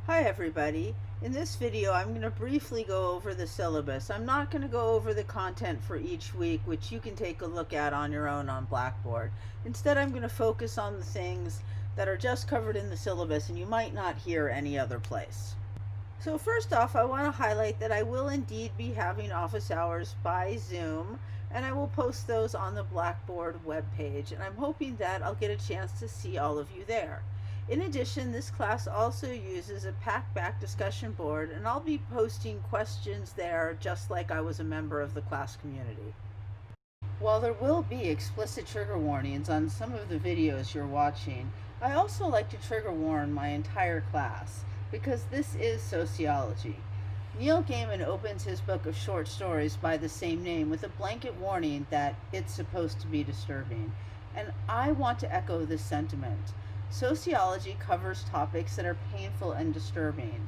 Hi everybody. In this video I'm going to briefly go over the syllabus. I'm not going to go over the content for each week, which you can take a look at on your own on Blackboard. Instead I'm going to focus on the things that are just covered in the syllabus and you might not hear any other place. So first off, I want to highlight that I will indeed be having office hours by Zoom, and I will post those on the Blackboard webpage, and I'm hoping that I'll get a chance to see all of you there. In addition, this class also uses a pack-back discussion board, and I'll be posting questions there just like I was a member of the class community. While there will be explicit trigger warnings on some of the videos you're watching, I also like to trigger warn my entire class, because this is sociology. Neil Gaiman opens his book of short stories by the same name with a blanket warning that it's supposed to be disturbing, and I want to echo this sentiment. Sociology covers topics that are painful and disturbing.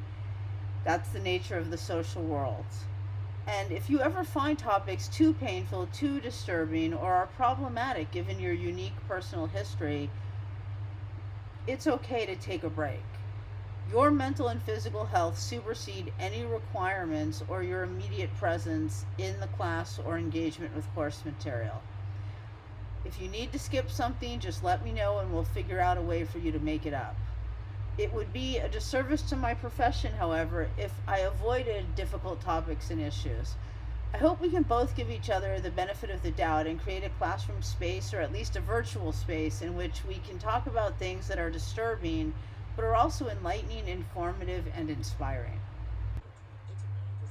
That's the nature of the social world. And if you ever find topics too painful, too disturbing, or are problematic given your unique personal history, it's okay to take a break. Your mental and physical health supersede any requirements or your immediate presence in the class or engagement with course material. If you need to skip something, just let me know and we'll figure out a way for you to make it up. It would be a disservice to my profession, however, if I avoided difficult topics and issues. I hope we can both give each other the benefit of the doubt and create a classroom space, or at least a virtual space, in which we can talk about things that are disturbing but are also enlightening, informative, and inspiring.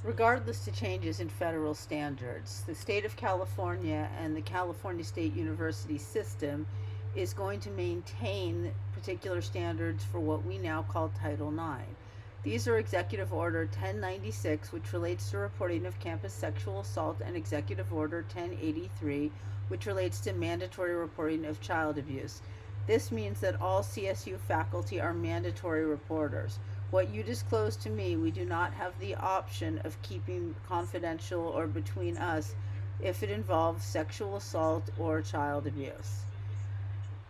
Regardless to changes in federal standards, the state of California and the California State University system is going to maintain particular standards for what we now call Title IX. These are Executive Order 1096, which relates to reporting of campus sexual assault, and Executive Order 1083, which relates to mandatory reporting of child abuse. This means that all CSU faculty are mandatory reporters. What you disclose to me, we do not have the option of keeping confidential or between us if it involves sexual assault or child abuse.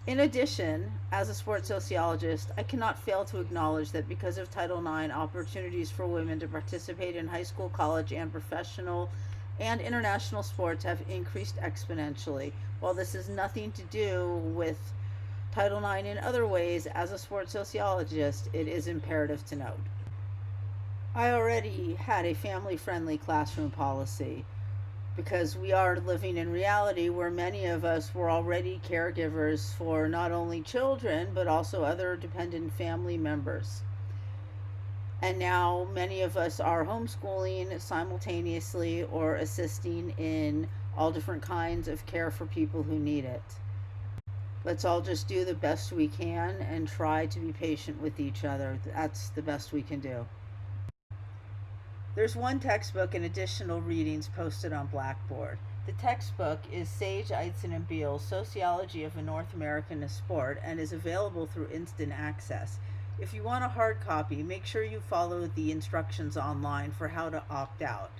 In addition, as a sports sociologist, I cannot fail to acknowledge that because of Title IX, opportunities for women to participate in high school, college, and professional and international sports have increased exponentially. While this has nothing to do with Title IX in other ways, as a sports sociologist, it is imperative to note. I already had a family-friendly classroom policy because we are living in reality where many of us were already caregivers for not only children but also other dependent family members. And now many of us are homeschooling simultaneously or assisting in all different kinds of care for people who need it. Let's all just do the best we can and try to be patient with each other. That's the best we can do. There's one textbook and additional readings posted on Blackboard. The textbook is Sage, Eitzen, and Beal's Sociology of a North American Sport and is available through instant access. If you want a hard copy, make sure you follow the instructions online for how to opt out.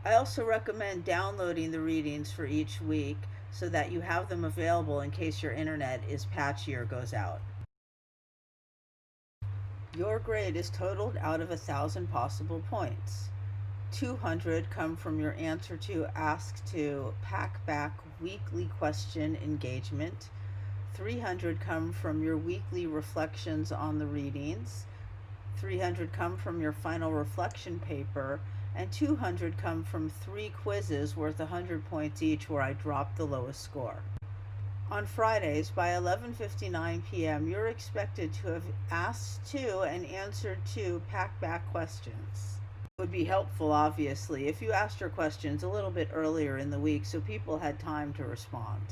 I also recommend downloading the readings for each week so that you have them available in case your internet is patchy or goes out. Your grade is totaled out of 1,000 possible points. 200 come from your answer to Ask to Pack Back weekly question engagement. 300 come from your weekly reflections on the readings. 300 come from your final reflection paper, and 200 come from 3 quizzes worth 100 points each where I dropped the lowest score. On Fridays by 11:59 p.m. you're expected to have asked 2 and answered 2 pack-back questions. It would be helpful, obviously, if you asked your questions a little bit earlier in the week so people had time to respond.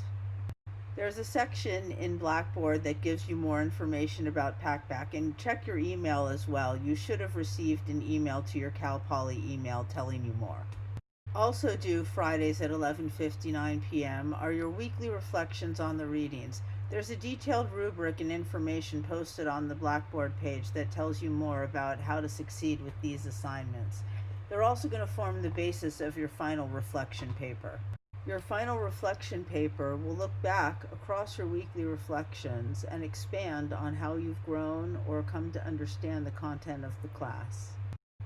There's a section in Blackboard that gives you more information about pack-back, and check your email as well. You should have received an email to your Cal Poly email telling you more. Also due Fridays at 11:59 p.m. are your weekly reflections on the readings. There's a detailed rubric and information posted on the Blackboard page that tells you more about how to succeed with these assignments. They're also going to form the basis of your final reflection paper. Your final reflection paper will look back across your weekly reflections and expand on how you've grown or come to understand the content of the class.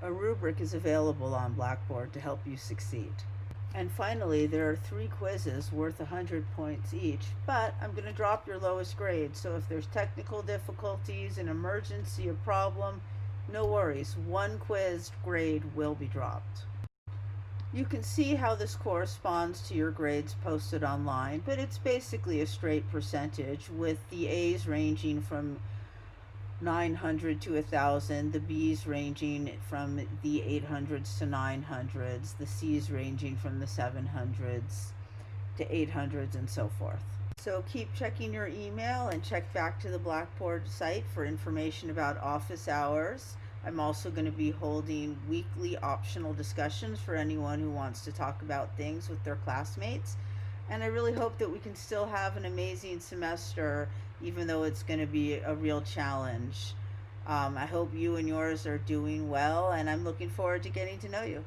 A rubric is available on Blackboard to help you succeed. And finally, there are 3 quizzes worth 100 points each, but I'm going to drop your lowest grade, so if there's technical difficulties, an emergency, a problem, no worries, 1 quiz grade will be dropped. You can see how this corresponds to your grades posted online, but it's basically a straight percentage, with the A's ranging from 900 to 1,000, the B's ranging from the 800s to 900s, the C's ranging from the 700s to 800s, and so forth. So keep checking your email and check back to the Blackboard site for information about office hours. I'm also going to be holding weekly optional discussions for anyone who wants to talk about things with their classmates. And I really hope that we can still have an amazing semester, even though it's going to be a real challenge. I hope you and yours are doing well, and I'm looking forward to getting to know you.